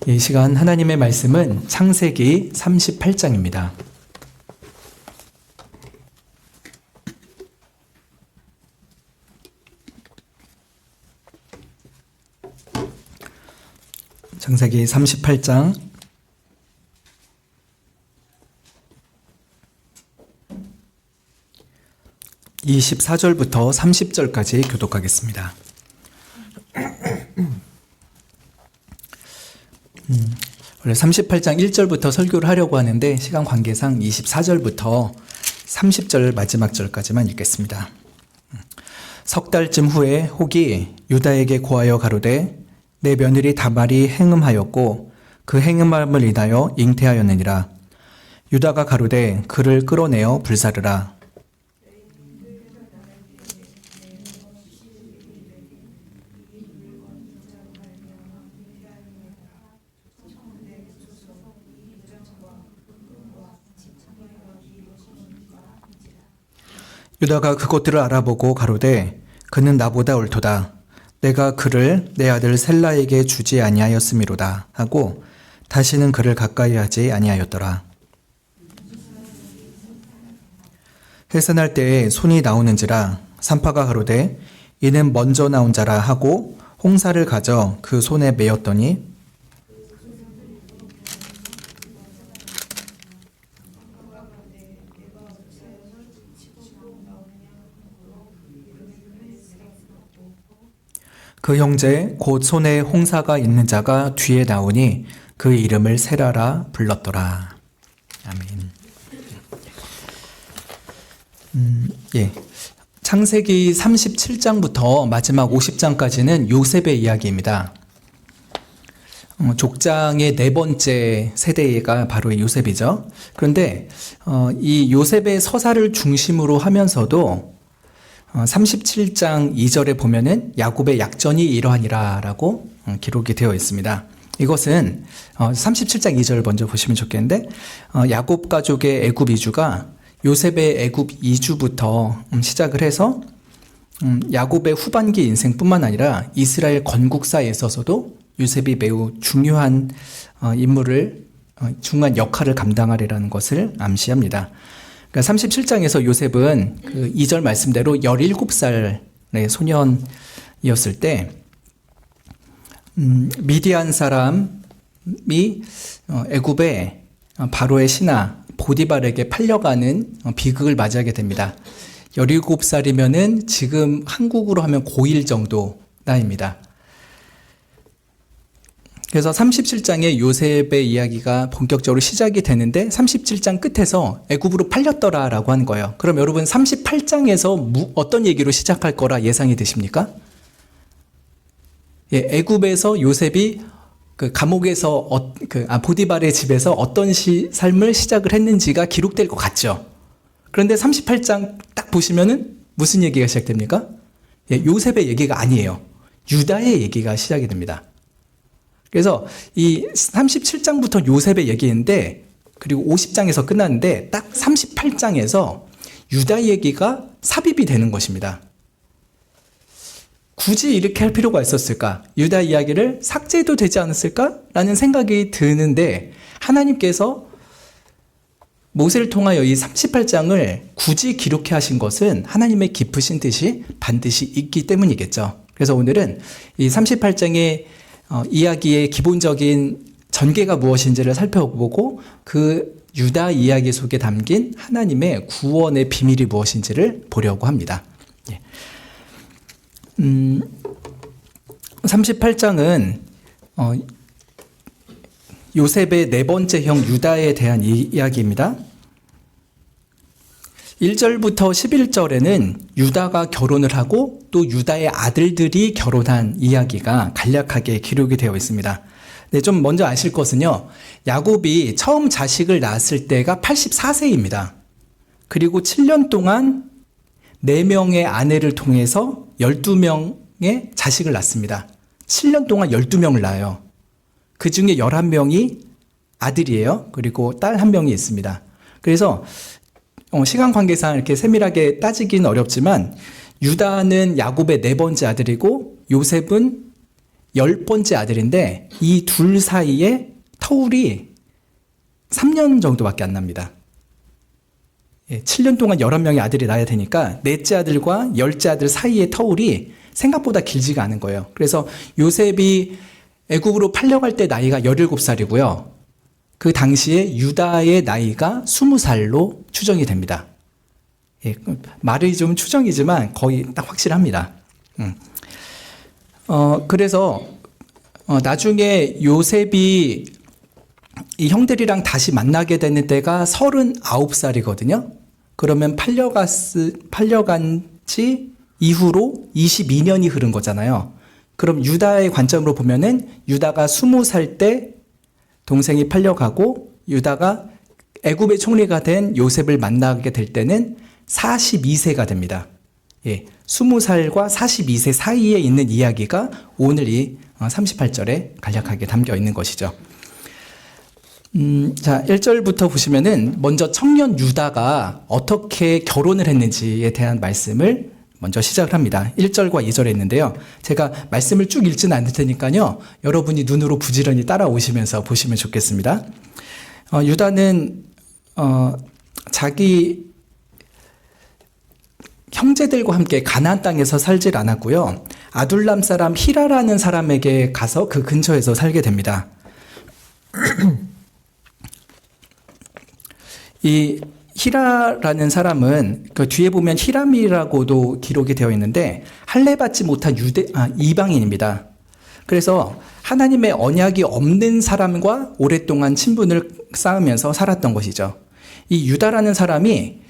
이 시간 하나님의 말씀은 창세기 38장입니다. 창세기 38장 24절부터 30절까지 교독하겠습니다. 원래 38장 1절부터 설교를 하려고 하는데 시간 관계상 24절부터 30절 마지막 절까지만 읽겠습니다. 석 달쯤 후에 혹이 유다에게 고하여 가로되 내 며느리 다말이 행음하였고 그 행음함을 인하여 잉태하였느니라. 유다가 가로되 그를 끌어내어 불사르라. 유다가 그것들을 알아보고 가로되 그는 나보다 옳도다. 내가 그를 내 아들 셀라에게 주지 아니하였음이로다 하고 다시는 그를 가까이 하지 아니하였더라. 해산할 때에 손이 나오는지라 산파가 가로되 이는 먼저 나온 자라 하고 홍사를 가져 그 손에 메었더니 그 형제 곧 손에 홍사가 있는 자가 뒤에 나오니 그 이름을 세라라 불렀더라. 아멘. 창세기 37장부터 마지막 50장까지는 요셉의 이야기입니다. 족장의 네 번째 세대가 바로 요셉이죠. 그런데 이 요셉의 서사를 중심으로 하면서도 37장 2절에 보면은 야곱의 약전이 이러하니라 라고 기록이 되어 있습니다. 이것은 37장 2절 먼저 보시면 좋겠는데 야곱 가족의 애굽 이주가 요셉의 애굽 이주부터 시작을 해서 야곱의 후반기 인생뿐만 아니라 이스라엘 건국사에 있어서도 요셉이 매우 중요한 중요한 역할을 감당하리라는 것을 암시합니다. 그러니까 37장에서 요셉은 그 2절 말씀대로 17살의 소년이었을 때 미디안 사람이 애굽의 바로의 신하 보디발에게 팔려가는 비극을 맞이하게 됩니다. 17살이면은 지금 한국으로 하면 고1 정도 나이입니다. 그래서 37장에 요셉의 이야기가 본격적으로 시작이 되는데 37장 끝에서 애굽으로 팔렸더라라고 하는 거예요. 그럼 여러분 38장에서 어떤 얘기로 시작할 거라 예상이 되십니까? 애굽에서 요셉이 그 감옥에서 보디발의 집에서 어떤 삶을 시작을 했는지가 기록될 것 같죠. 그런데 38장 딱 보시면은 무슨 얘기가 시작됩니까? 요셉의 얘기가 아니에요. 유다의 얘기가 시작이 됩니다. 그래서 이 37장부터 요셉의 얘기인데 그리고 50장에서 끝났는데 딱 38장에서 유다 얘기가 삽입이 되는 것입니다. 굳이 이렇게 할 필요가 있었을까? 유다 이야기를 삭제해도 되지 않았을까? 라는 생각이 드는데 하나님께서 모세를 통하여 이 38장을 굳이 기록해 하신 것은 하나님의 깊으신 뜻이 반드시 있기 때문이겠죠. 그래서 오늘은 이 38장의 이야기의 기본적인 전개가 무엇인지를 살펴보고 그 유다 이야기 속에 담긴 하나님의 구원의 비밀이 무엇인지를 보려고 합니다. 38장은 요셉의 네 번째 형 유다에 대한 이야기입니다. 1절부터 11절에는 유다가 결혼을 하고 또 유다의 아들들이 결혼한 이야기가 간략하게 기록이 되어 있습니다. 네, 좀 먼저 아실 것은요. 야곱이 처음 자식을 낳았을 때가 84세입니다. 그리고 7년 동안 4명의 아내를 통해서 12명의 자식을 낳습니다. 7년 동안 12명을 낳아요. 그 중에 11명이 아들이에요. 그리고 딸 1명이 있습니다. 그래서 시간 관계상 이렇게 세밀하게 따지기는 어렵지만 유다는 야곱의 네 번째 아들이고 요셉은 10번째 아들인데 이 둘 사이에 터울이 3년 정도밖에 안 납니다. 7년 동안 11명의 아들이 낳아야 되니까 넷째 아들과 열째 아들 사이의 터울이 생각보다 길지가 않은 거예요. 그래서 요셉이 애굽으로 팔려갈 때 나이가 17살이고요. 그 당시에 유다의 나이가 20살로 추정이 됩니다. 말이 좀 추정이지만 거의 딱 확실합니다. 그래서 나중에 요셉이 이 형들이랑 다시 만나게 되는 때가 39살이거든요. 그러면 팔려간 지 이후로 22년이 흐른 거잖아요. 그럼 유다의 관점으로 보면은 유다가 20살 때 동생이 팔려가고 유다가 애굽의 총리가 된 요셉을 만나게 될 때는 42세가 됩니다. 20살과 42세 사이에 있는 이야기가 오늘 이 38절에 간략하게 담겨 있는 것이죠. 자, 1절부터 보시면은 먼저 청년 유다가 어떻게 결혼을 했는지에 대한 말씀을 먼저 시작을 합니다. 1절과 2절에 있는데요. 제가 말씀을 쭉 읽지는 않을 테니까요. 여러분이 눈으로 부지런히 따라오시면서 보시면 좋겠습니다. 유다는 자기 형제들과 함께 가나안 땅에서 살질 않았고요. 아둘람 사람 히라라는 사람에게 가서 그 근처에서 살게 됩니다. 이 히라라는 사람은 그 뒤에 보면 히람이라고도 기록이 되어 있는데 할례받지 못한 이방인입니다. 그래서 하나님의 언약이 없는 사람과 오랫동안 친분을 쌓으면서 살았던 것이죠. 이 유다라는 사람이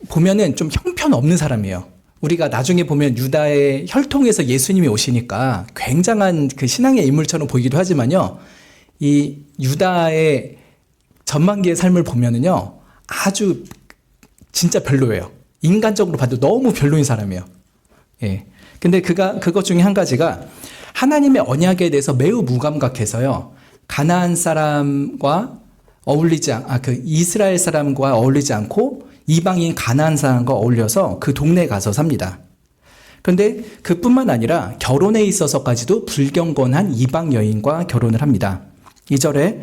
보면은 좀 형편없는 사람이에요. 우리가 나중에 보면 유다의 혈통에서 예수님이 오시니까 굉장한 그 신앙의 인물처럼 보이기도 하지만요. 이 유다의 전반기의 삶을 보면은요. 아주 진짜 별로예요. 인간적으로 봐도 너무 별로인 사람이에요. 근데 그것 중에 한 가지가 하나님의 언약에 대해서 매우 무감각해서요. 가나안 사람과 이스라엘 사람과 어울리지 않고 이방인 가나안 사람과 어울려서 그 동네에 가서 삽니다. 그런데 그뿐만 아니라 결혼에 있어서까지도 불경건한 이방 여인과 결혼을 합니다. 2절에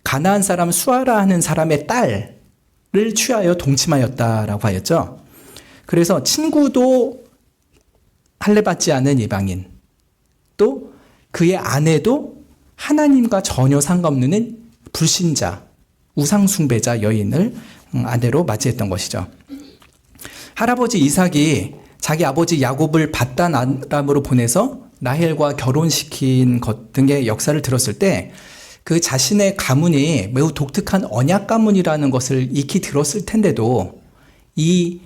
가나안 사람 수아라 하는 사람의 딸을 취하여 동침하였다라고 하였죠. 그래서 친구도 할례받지 않은 이방인, 또 그의 아내도 하나님과 전혀 상관없는 불신자, 우상숭배자 여인을 아내로 맞이했던 것이죠. 할아버지 이삭이 자기 아버지 야곱을 밧단 아람으로 보내서 라헬과 결혼시킨 것 등의 역사를 들었을 때 그 자신의 가문이 매우 독특한 언약 가문이라는 것을 익히 들었을 텐데도 이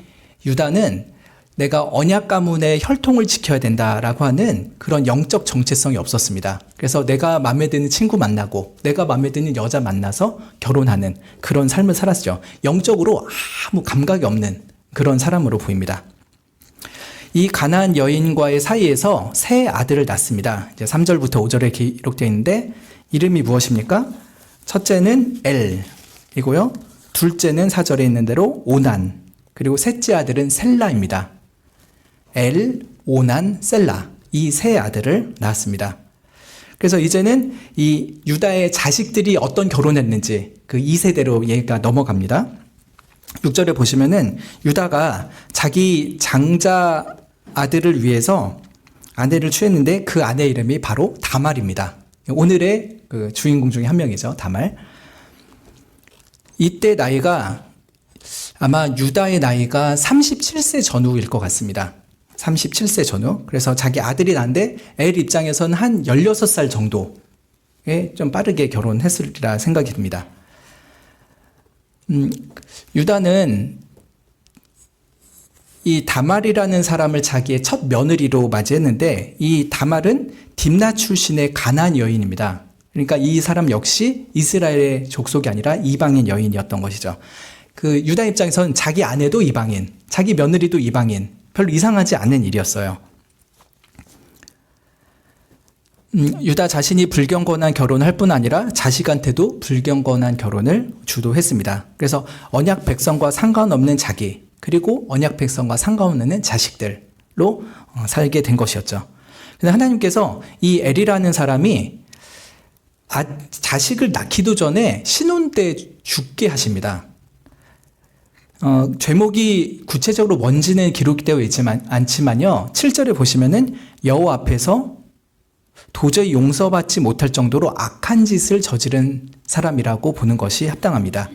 유다는 내가 언약 가문의 혈통을 지켜야 된다라고 하는 그런 영적 정체성이 없었습니다. 그래서 내가 마음에 드는 친구 만나고 내가 마음에 드는 여자 만나서 결혼하는 그런 삶을 살았죠. 영적으로 아무 감각이 없는 그런 사람으로 보입니다. 이 가나안 여인과의 사이에서 세 아들을 낳습니다. 이제 3절부터 5절에 기록되어 있는데 이름이 무엇입니까? 첫째는 엘이고요. 둘째는 4절에 있는 대로 오난, 그리고 셋째 아들은 셀라입니다. 엘, 오난, 셀라, 이 세 아들을 낳았습니다. 그래서 이제는 이 유다의 자식들이 어떤 결혼했는지 그 2세대로 얘기가 넘어갑니다. 6절에 보시면은 유다가 자기 장자 아들을 위해서 아내를 취했는데 그 아내 이름이 바로 다말입니다. 오늘의 그 주인공 중에 한 명이죠. 다말. 이때 나이가 아마 유다의 나이가 37세 전후일 것 같습니다. 37세 전후. 그래서 자기 아들이 낳는데 엘 입장에서는 한 16살 정도에 좀 빠르게 결혼했으리라 생각이 듭니다. 유다는 이 다말이라는 사람을 자기의 첫 며느리로 맞이했는데 이 다말은 딥나 출신의 가나안 여인입니다. 그러니까 이 사람 역시 이스라엘의 족속이 아니라 이방인 여인이었던 것이죠. 그 유다 입장에서는 자기 아내도 이방인, 자기 며느리도 이방인, 별로 이상하지 않은 일이었어요. 유다 자신이 불경건한 결혼을 할 뿐 아니라 자식한테도 불경건한 결혼을 주도했습니다. 그래서 언약 백성과 상관없는 자기, 그리고 언약 백성과 상관없는 자식들로 살게 된 것이었죠. 근데 하나님께서 이 엘이라는 사람이 자식을 낳기도 전에 신혼 때 죽게 하십니다. 제목이 구체적으로 뭔지는 기록되어 있지만 않지만요. 7절에 보시면은 여호와 앞에서 도저히 용서받지 못할 정도로 악한 짓을 저지른 사람이라고 보는 것이 합당합니다.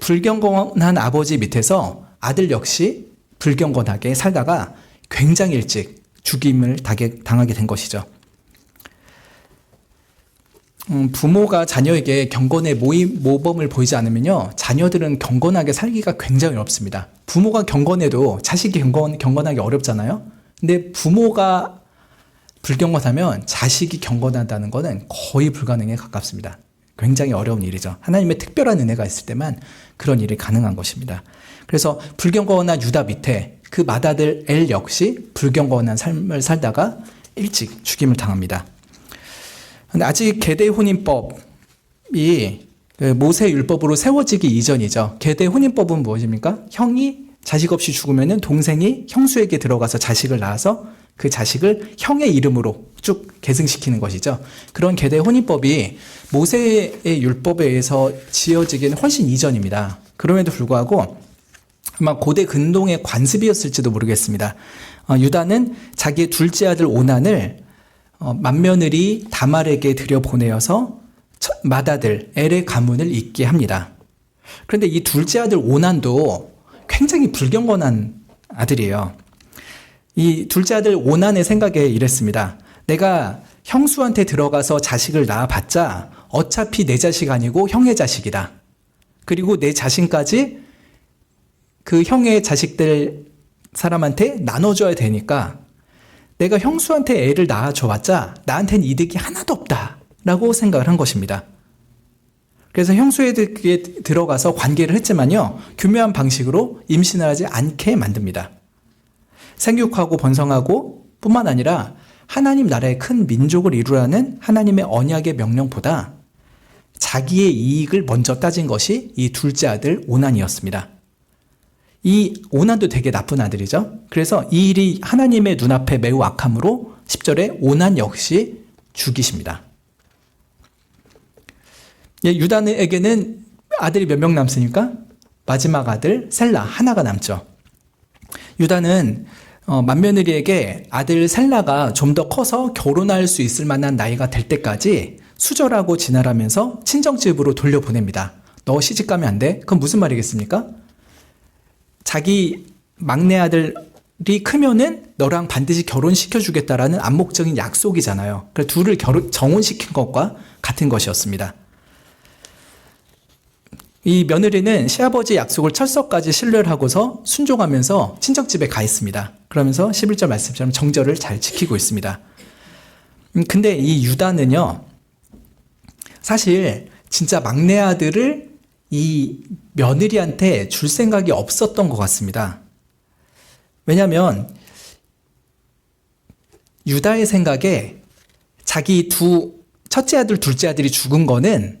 불경건한 아버지 밑에서 아들 역시 불경건하게 살다가 굉장히 일찍 죽임을 당하게 된 것이죠. 부모가 자녀에게 경건의 모범을 보이지 않으면요, 자녀들은 경건하게 살기가 굉장히 어렵습니다. 부모가 경건해도 자식이 경건하기 어렵잖아요. 근데 부모가 불경건하면 자식이 경건하다는 것은 거의 불가능에 가깝습니다. 굉장히 어려운 일이죠. 하나님의 특별한 은혜가 있을 때만 그런 일이 가능한 것입니다. 그래서 불경건한 유다 밑에 그 맏아들 엘 역시 불경건한 삶을 살다가 일찍 죽임을 당합니다. 근데 아직 계대 혼인법이 모세 율법으로 세워지기 이전이죠. 계대 혼인법은 무엇입니까? 형이 자식 없이 죽으면 동생이 형수에게 들어가서 자식을 낳아서 그 자식을 형의 이름으로 쭉 계승시키는 것이죠. 그런 계대 혼인법이 모세의 율법에 의해서 지어지기는 훨씬 이전입니다. 그럼에도 불구하고 아마 고대 근동의 관습이었을지도 모르겠습니다. 유다는 자기의 둘째 아들 오난을 맏며느리 다말에게 들여보내어서 맏아들 엘의 가문을 잇게 합니다. 그런데 이 둘째 아들 오난도 굉장히 불경건한 아들이에요. 이 둘째 아들 오난의 생각에 이랬습니다. 내가 형수한테 들어가서 자식을 낳아봤자 어차피 내 자식 아니고 형의 자식이다. 그리고 내 자신까지 그 형의 자식들 사람한테 나눠줘야 되니까 내가 형수한테 애를 낳아줘봤자 나한테는 이득이 하나도 없다라고 생각을 한 것입니다. 그래서 형수에게 들어가서 관계를 했지만요, 교묘한 방식으로 임신을 하지 않게 만듭니다. 생육하고 번성하고 뿐만 아니라 하나님 나라의 큰 민족을 이루라는 하나님의 언약의 명령보다 자기의 이익을 먼저 따진 것이 이 둘째 아들 오난이었습니다. 이 오난도 되게 나쁜 아들이죠. 그래서 이 일이 하나님의 눈앞에 매우 악함으로 10절에 오난 역시 죽이십니다. 유다에게는 아들이 몇 명 남습니까? 마지막 아들 셀라 하나가 남죠. 유다는 맏며느리에게 아들 셀라가 좀 더 커서 결혼할 수 있을 만한 나이가 될 때까지 수절하고 지나라면서 친정집으로 돌려보냅니다. 너 시집 가면 안 돼? 그건 무슨 말이겠습니까? 자기 막내 아들이 크면은 너랑 반드시 결혼시켜주겠다라는 암묵적인 약속이잖아요. 그래서 둘을 정혼시킨 것과 같은 것이었습니다. 이 며느리는 시아버지의 약속을 철석까지 신뢰를 하고서 순종하면서 친정집에 가 있습니다. 그러면서 11절 말씀처럼 정절을 잘 지키고 있습니다. 근데 이 유다는요, 사실 진짜 막내 아들을 이 며느리한테 줄 생각이 없었던 것 같습니다. 왜냐하면 유다의 생각에 자기 첫째 아들, 둘째 아들이 죽은 거는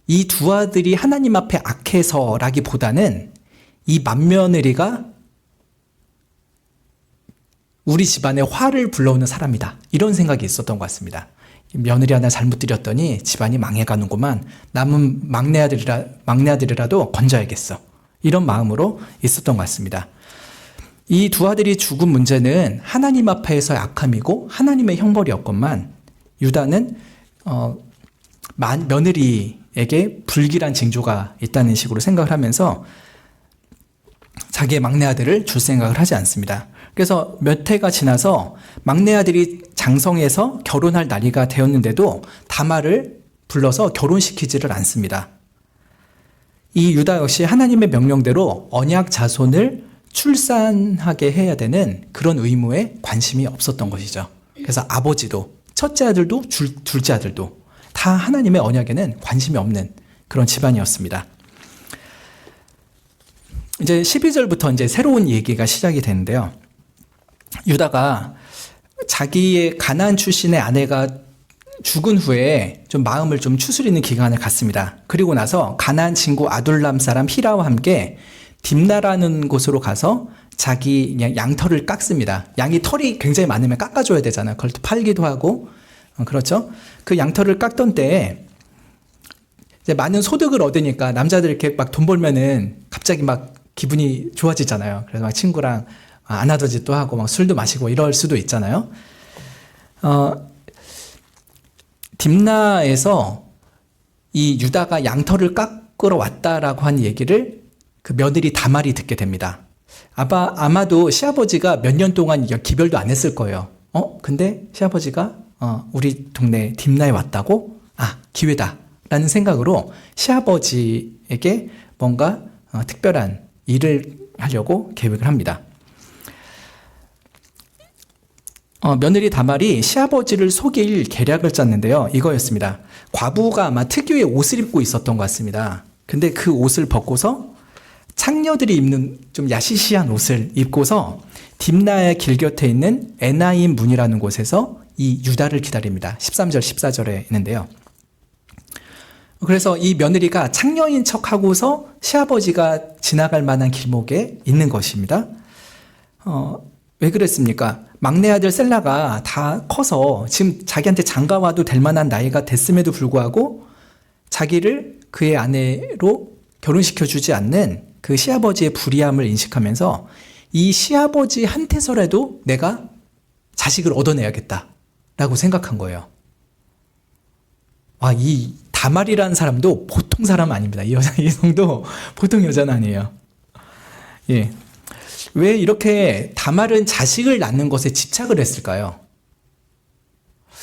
이 두 아들이 하나님 앞에 악해서라기보다는 이 맏며느리가 우리 집안에 화를 불러오는 사람이다, 이런 생각이 있었던 것 같습니다. 며느리 하나 잘못 들였더니 집안이 망해가는구만. 남은 막내 아들이라도 건져야겠어. 이런 마음으로 있었던 것 같습니다. 이 두 아들이 죽은 문제는 하나님 앞에서의 악함이고 하나님의 형벌이었건만 유다는 며느리에게 불길한 징조가 있다는 식으로 생각을 하면서 자기의 막내 아들을 줄 생각을 하지 않습니다. 그래서 몇 해가 지나서 막내 아들이 장성해서 결혼할 나이가 되었는데도 다말을 불러서 결혼시키지를 않습니다. 이 유다 역시 하나님의 명령대로 언약 자손을 출산하게 해야 되는 그런 의무에 관심이 없었던 것이죠. 그래서 아버지도 첫째 아들도 둘째 아들도 다 하나님의 언약에는 관심이 없는 그런 집안이었습니다. 이제 12절부터 이제 새로운 얘기가 시작이 되는데요. 유다가 자기의 가나안 출신의 아내가 죽은 후에 좀 마음을 좀 추스리는 기간을 갖습니다. 그리고 나서 가나안 친구 아둘람 사람 히라와 함께 딥나라는 곳으로 가서 자기 그냥 양털을 깎습니다. 양이 털이 굉장히 많으면 깎아줘야 되잖아요. 그걸 또 팔기도 하고, 그렇죠? 그 양털을 깎던 때에 이제 많은 소득을 얻으니까 남자들 이렇게 막 돈 벌면은 갑자기 막 기분이 좋아지잖아요. 그래서 막 친구랑 안 하던 짓도 하고 막 술도 마시고 이럴 수도 있잖아요. 딥나에서 이 유다가 양털을 깎으러 왔다라고 한 얘기를 그 며느리 다말이 듣게 됩니다. 아마도 시아버지가 몇 년 동안 기별도 안 했을 거예요. 근데 시아버지가 우리 동네 딥나에 왔다고? 기회다. 라는 생각으로 시아버지에게 뭔가 특별한 일을 하려고 계획을 합니다. 며느리 다말이 시아버지를 속일 계략을 짰는데요. 이거였습니다. 과부가 아마 특유의 옷을 입고 있었던 것 같습니다. 근데 그 옷을 벗고서 창녀들이 입는 좀 야시시한 옷을 입고서 딥나의 길 곁에 있는 에나임 문이라는 곳에서 이 유다를 기다립니다. 13절, 14절에 있는데요. 그래서 이 며느리가 창녀인 척하고서 시아버지가 지나갈 만한 길목에 있는 것입니다. 왜 그랬습니까? 막내 아들 셀라가 다 커서 지금 자기한테 장가와도 될 만한 나이가 됐음에도 불구하고 자기를 그의 아내로 결혼시켜주지 않는 그 시아버지의 불의함을 인식하면서 이 시아버지한테서라도 내가 자식을 얻어내야겠다라고 생각한 거예요. 이 다말이라는 사람도 보통 사람 아닙니다. 이 성도 보통 여자는 아니에요. 예. 왜 이렇게 다말은 자식을 낳는 것에 집착을 했을까요?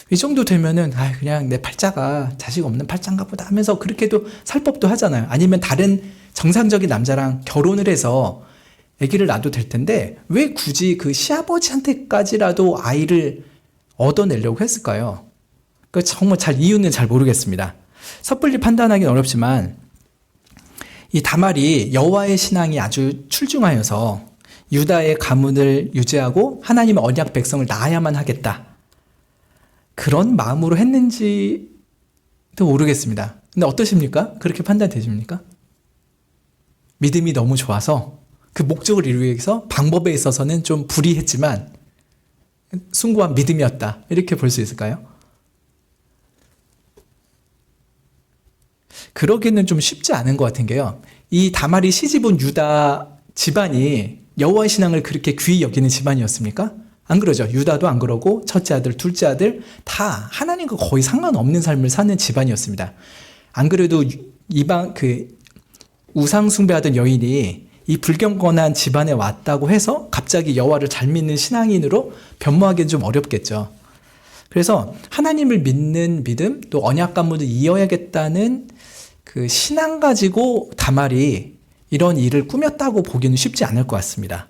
이 정도 되면은 그냥 내 팔자가 자식 없는 팔자인가 보다 하면서 그렇게도 살 법도 하잖아요. 아니면 다른 정상적인 남자랑 결혼을 해서 아기를 낳아도 될 텐데 왜 굳이 그 시아버지한테까지라도 아이를 얻어내려고 했을까요? 정말 이유는 잘 모르겠습니다. 섣불리 판단하기는 어렵지만 이 다말이 여호와의 신앙이 아주 출중하여서 유다의 가문을 유지하고 하나님의 언약 백성을 낳아야만 하겠다. 그런 마음으로 했는지도 모르겠습니다. 근데 어떠십니까? 그렇게 판단되십니까? 믿음이 너무 좋아서 그 목적을 이루기 위해서 방법에 있어서는 좀 불이했지만 숭고한 믿음이었다. 이렇게 볼 수 있을까요? 그러기는 좀 쉽지 않은 것 같은 게요. 이 다말이 시집온 유다 집안이 여호와의 신앙을 그렇게 귀히 여기는 집안이었습니까? 안 그러죠. 유다도 안 그러고 첫째 아들, 둘째 아들 다 하나님과 거의 상관없는 삶을 사는 집안이었습니다. 안 그래도 이방 우상 숭배하던 여인이 이 불경건한 집안에 왔다고 해서 갑자기 여호와를 잘 믿는 신앙인으로 변모하기는 좀 어렵겠죠. 그래서 하나님을 믿는 믿음 또 언약 가문을 이어야겠다는 그 신앙 가지고 다말이 이런 일을 꾸몄다고 보기는 쉽지 않을 것 같습니다.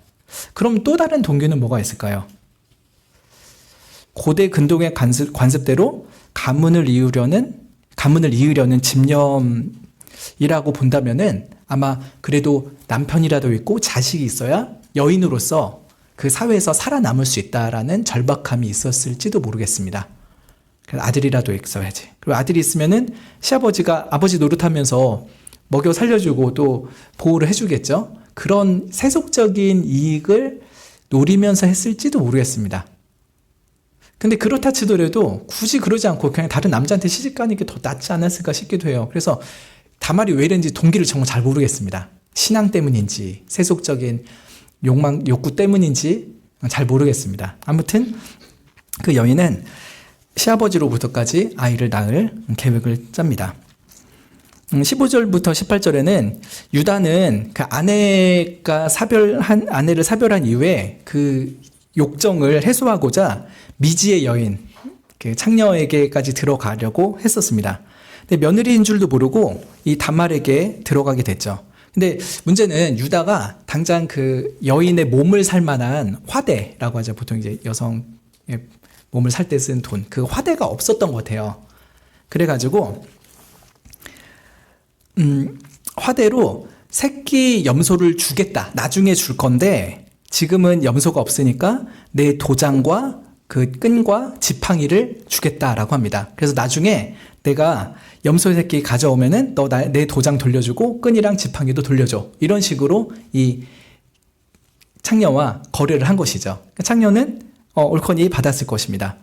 그럼 또 다른 동기는 뭐가 있을까요? 고대 근동의 관습대로 가문을 이으려는 집념이라고 본다면은 아마 그래도 남편이라도 있고 자식이 있어야 여인으로서 그 사회에서 살아남을 수 있다라는 절박함이 있었을지도 모르겠습니다. 아들이라도 있어야지. 그리고 아들이 있으면은 시아버지가 아버지 노릇하면서 먹여 살려주고 또 보호를 해주겠죠. 그런 세속적인 이익을 노리면서 했을지도 모르겠습니다. 근데 그렇다 치더라도 굳이 그러지 않고 그냥 다른 남자한테 시집가는 게 더 낫지 않았을까 싶기도 해요. 그래서 다말이 왜 이랬는지 동기를 정말 잘 모르겠습니다. 신앙 때문인지 세속적인 욕구 때문인지 잘 모르겠습니다. 아무튼 그 여인은 시아버지로부터까지 아이를 낳을 계획을 짭니다. 15절부터 18절에는 유다는 그 아내를 사별한 이후에 그 욕정을 해소하고자 미지의 여인, 그 창녀에게까지 들어가려고 했었습니다. 근데 며느리인 줄도 모르고 이 다말에게 들어가게 됐죠. 근데 문제는 유다가 당장 그 여인의 몸을 살 만한 화대라고 하죠. 보통 이제 여성의 몸을 살 때 쓴 돈, 그 화대가 없었던 것 같아요. 그래가지고 화대로 새끼 염소를 주겠다. 나중에 줄 건데 지금은 염소가 없으니까 내 도장과 그 끈과 지팡이를 주겠다라고 합니다. 그래서 나중에 내가 염소 새끼 가져오면은 너 내 도장 돌려주고 끈이랑 지팡이도 돌려줘. 이런 식으로 이 창녀와 거래를 한 것이죠. 창녀는 옳거니 받았을 것입니다.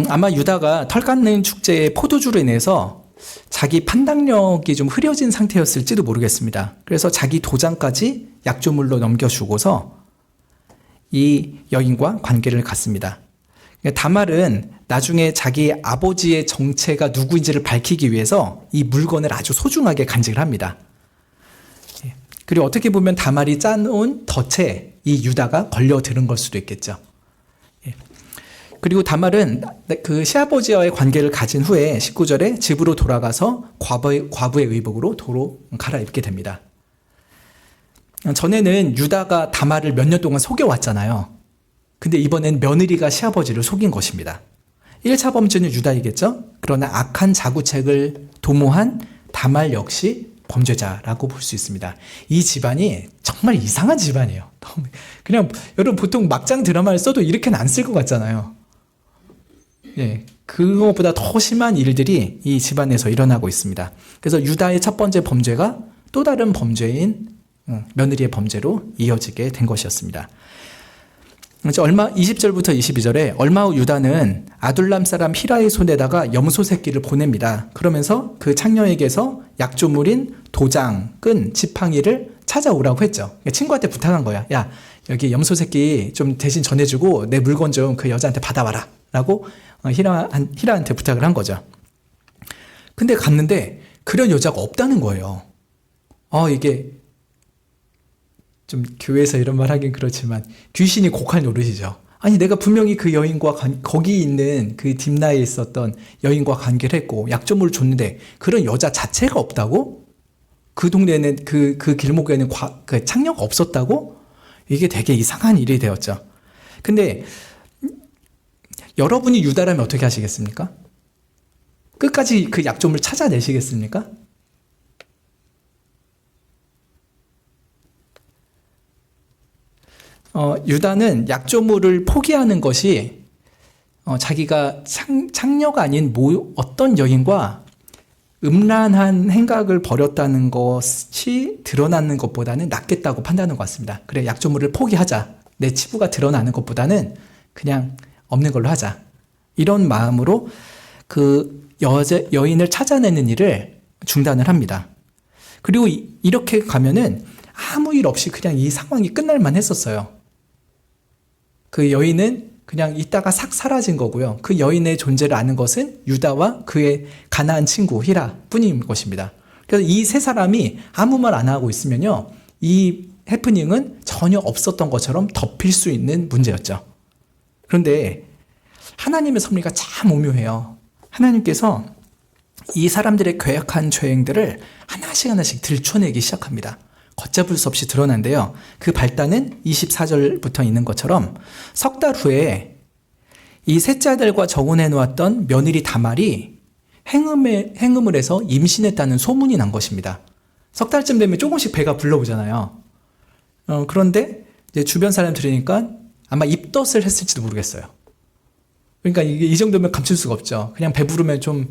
아마 유다가 털 깎는 축제의 포도주로 인해서 자기 판단력이 좀 흐려진 상태였을지도 모르겠습니다. 그래서 자기 도장까지 약조물로 넘겨주고서 이 여인과 관계를 갖습니다. 다말은 나중에 자기 아버지의 정체가 누구인지를 밝히기 위해서 이 물건을 아주 소중하게 간직을 합니다. 그리고 어떻게 보면 다말이 짜놓은 덫에 이 유다가 걸려드는 걸 수도 있겠죠. 그리고 다말은 그 시아버지와의 관계를 가진 후에 19절에 집으로 돌아가서 과부의 의복으로 도로 갈아입게 됩니다. 전에는 유다가 다말을 몇 년 동안 속여왔잖아요. 근데 이번엔 며느리가 시아버지를 속인 것입니다. 1차 범죄는 유다이겠죠? 그러나 악한 자구책을 도모한 다말 역시 범죄자라고 볼 수 있습니다. 이 집안이 정말 이상한 집안이에요. 그냥 여러분 보통 막장 드라마를 써도 이렇게는 안 쓸 것 같잖아요. 예, 그것보다 더 심한 일들이 이 집안에서 일어나고 있습니다. 그래서 유다의 첫 번째 범죄가 또 다른 범죄인 며느리의 범죄로 이어지게 된 것이었습니다. 20절부터 22절에 얼마 후 유다는 아둘람 사람 히라의 손에다가 염소 새끼를 보냅니다. 그러면서 그 창녀에게서 약조물인 도장, 끈, 지팡이를 찾아오라고 했죠. 친구한테 부탁한 거야. 야, 여기 염소 새끼 좀 대신 전해주고 내 물건 좀 그 여자한테 받아와라 라고 히라한테 부탁을 한 거죠. 근데 갔는데 그런 여자가 없다는 거예요. 이게 좀 교회에서 이런 말 하긴 그렇지만 귀신이 곡할 노릇이죠. 아니 내가 분명히 그 여인과 거기 있는 그 딥나에 있었던 여인과 관계를 했고 약점을 줬는데 그런 여자 자체가 없다고? 그 동네에는 그 길목에는 그 창녀가 없었다고? 이게 되게 이상한 일이 되었죠. 근데 여러분이 유다라면 어떻게 하시겠습니까? 끝까지 그 약점을 찾아내시겠습니까? 유다는 약조물을 포기하는 것이 자기가 창녀가 아닌 어떤 여인과 음란한 행각을 벌였다는 것이 드러나는 것보다는 낫겠다고 판단하는 것 같습니다. 그래, 약조물을 포기하자. 내 치부가 드러나는 것보다는 그냥 없는 걸로 하자. 이런 마음으로 그 여인을 찾아내는 일을 중단을 합니다. 그리고 이렇게 가면은 아무 일 없이 그냥 이 상황이 끝날만 했었어요. 그 여인은 그냥 있다가 싹 사라진 거고요. 그 여인의 존재를 아는 것은 유다와 그의 가나안 친구 히라 뿐인 것입니다. 그래서 이 세 사람이 아무 말 안 하고 있으면요, 이 해프닝은 전혀 없었던 것처럼 덮일 수 있는 문제였죠. 그런데 하나님의 섭리가 참 오묘해요. 하나님께서 이 사람들의 괴악한 죄행들을 하나씩 들춰내기 시작합니다. 걷잡을 수 없이 드러난데요. 그 발단은 24절부터 있는 것처럼 석 달 후에 이 셋째 아들과 정혼해 놓았던 며느리 다말이 행음을 해서 임신했다는 소문이 난 것입니다. 석 달쯤 되면 조금씩 배가 불러오잖아요. 그런데 이제 주변 사람 들으니까 아마 입덧을 했을지도 모르겠어요. 그러니까 이게 이 정도면 감출 수가 없죠. 그냥 배부르면 좀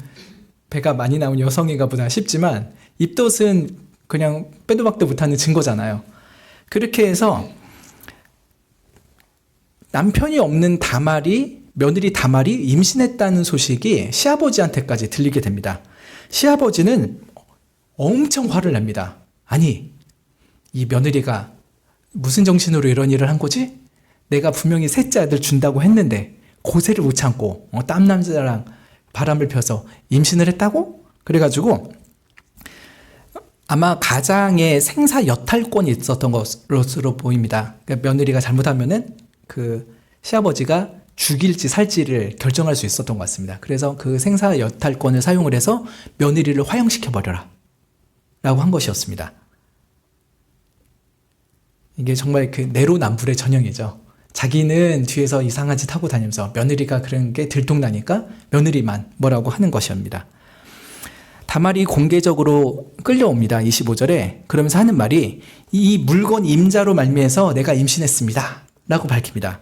배가 많이 나온 여성인가 보다 싶지만 입덧은 그냥 빼도 박도 못하는 증거잖아요. 그렇게 해서 남편이 없는 며느리 다말이 임신했다는 소식이 시아버지한테까지 들리게 됩니다. 시아버지는 엄청 화를 냅니다. 아니, 이 며느리가 무슨 정신으로 이런 일을 한 거지? 내가 분명히 셋째 아들 준다고 했는데 고세를 못 참고 땀남자랑 바람을 펴서 임신을 했다고? 그래가지고 아마 가장의 생사 여탈권이 있었던 것으로 보입니다. 그러니까 며느리가 잘못하면은 그 시아버지가 죽일지 살지를 결정할 수 있었던 것 같습니다. 그래서 그 생사 여탈권을 사용을 해서 며느리를 화형시켜 버려라 라고 한 것이었습니다. 이게 정말 그 내로남불의 전형이죠. 자기는 뒤에서 이상한 짓 하고 다니면서 며느리가 그런 게 들통나니까 며느리만 뭐라고 하는 것이옵니다. 다말이 공개적으로 끌려옵니다. 25절에. 그러면서 하는 말이 이 물건 임자로 말미해서 내가 임신했습니다 라고 밝힙니다.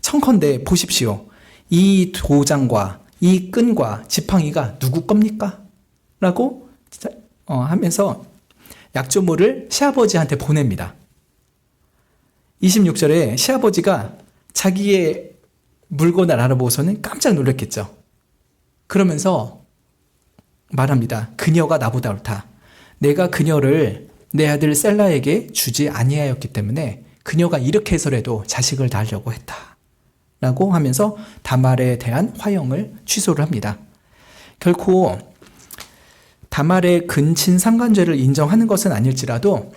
청컨대 보십시오. 이 도장과 이 끈과 지팡이가 누구 겁니까? 라고 하면서 약조물을 시아버지한테 보냅니다. 26절에 시아버지가 자기의 물건을 알아보고서는 깜짝 놀랐겠죠. 그러면서 말합니다. 그녀가 나보다 옳다. 내가 그녀를 내 아들 셀라에게 주지 아니하였기 때문에 그녀가 이렇게 해서라도 자식을 낳으려고 했다. 라고 하면서 다말에 대한 화형을 취소를 합니다. 결코 다말의 근친 상간죄를 인정하는 것은 아닐지라도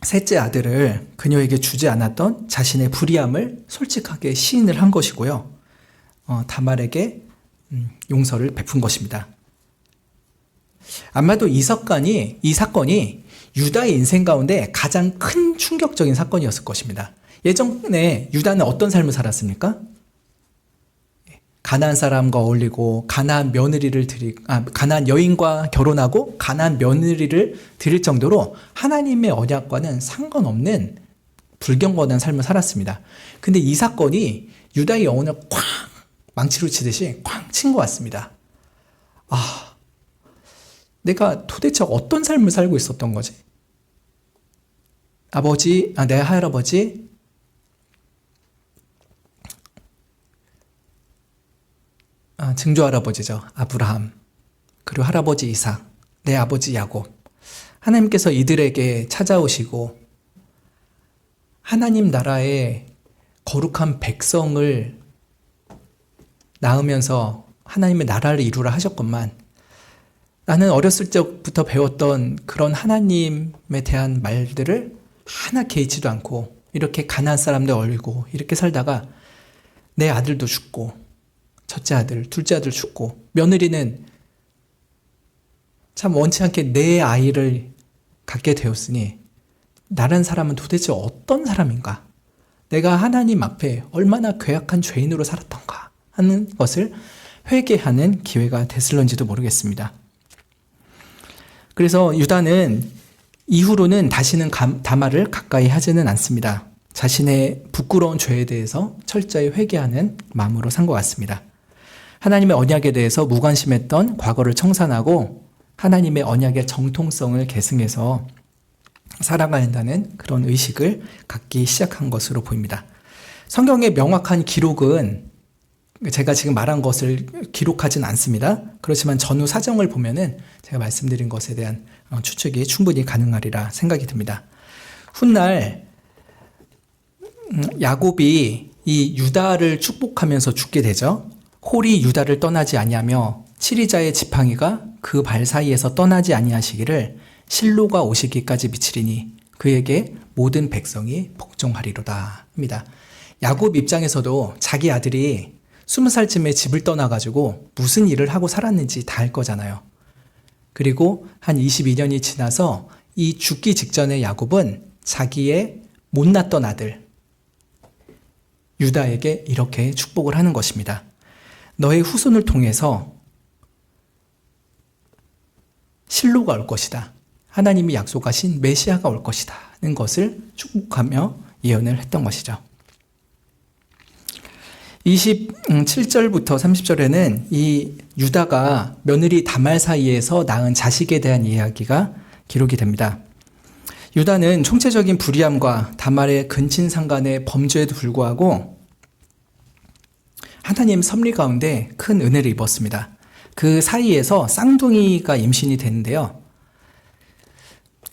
셋째 아들을 그녀에게 주지 않았던 자신의 불의함을 솔직하게 시인을 한 것이고요. 다말에게 용서를 베푼 것입니다. 아마도 이 사건이 유다의 인생 가운데 가장 큰 충격적인 사건이었을 것입니다. 예전에 유다는 어떤 삶을 살았습니까? 가나안 사람과 어울리고 가나안 여인과 결혼하고 가나안 며느리를 드릴 정도로 하나님의 언약과는 상관없는 불경건한 삶을 살았습니다. 근데 이 사건이 유다의 영혼을 쾅 망치로 치듯이 쾅 친 것 같습니다. 내가 도대체 어떤 삶을 살고 있었던 거지? 내 할아버지, 증조할아버지죠. 아브라함. 그리고 할아버지 이삭, 내 아버지 야곱. 하나님께서 이들에게 찾아오시고 하나님 나라의 거룩한 백성을 낳으면서 하나님의 나라를 이루라 하셨건만 나는 어렸을 적부터 배웠던 그런 하나님에 대한 말들을 하나 개의치도 않고 이렇게 가나안 사람들 어울리고 이렇게 살다가 내 아들도 죽고 첫째 아들, 둘째 아들 죽고 며느리는 참 원치 않게 내 아이를 갖게 되었으니 나란 사람은 도대체 어떤 사람인가? 내가 하나님 앞에 얼마나 괴악한 죄인으로 살았던가 하는 것을 회개하는 기회가 됐을런지도 모르겠습니다. 그래서 유다는 이후로는 다시는 다말을 가까이 하지는 않습니다. 자신의 부끄러운 죄에 대해서 철저히 회개하는 마음으로 산 것 같습니다. 하나님의 언약에 대해서 무관심했던 과거를 청산하고 하나님의 언약의 정통성을 계승해서 살아가야 한다는 그런 의식을 갖기 시작한 것으로 보입니다. 성경의 명확한 기록은 제가 지금 말한 것을 기록하진 않습니다. 그렇지만 전후 사정을 보면은 제가 말씀드린 것에 대한 추측이 충분히 가능하리라 생각이 듭니다. 훗날 야곱이 이 유다를 축복하면서 죽게 되죠. 홀이 유다를 떠나지 아니하며 치리자의 지팡이가 그 발 사이에서 떠나지 아니하시기를 실로가 오시기까지 미치리니 그에게 모든 백성이 복종하리로다 합니다. 야곱 입장에서도 자기 아들이 20살쯤에 집을 떠나가지고 무슨 일을 하고 살았는지 다 알 거잖아요. 그리고 한 22년이 지나서 이 죽기 직전에 야곱은 자기의 못 낳던 아들 유다에게 이렇게 축복을 하는 것입니다. 너의 후손을 통해서 실로가 올 것이다. 하나님이 약속하신 메시아가 올 것이다. 는 것을 축복하며 예언을 했던 것이죠. 27절부터 30절에는 이 유다가 며느리 다말 사이에서 낳은 자식에 대한 이야기가 기록이 됩니다. 유다는 총체적인 불의함과 다말의 근친상간의 범죄에도 불구하고 하나님 섭리 가운데 큰 은혜를 입었습니다. 그 사이에서 쌍둥이가 임신이 되는데요.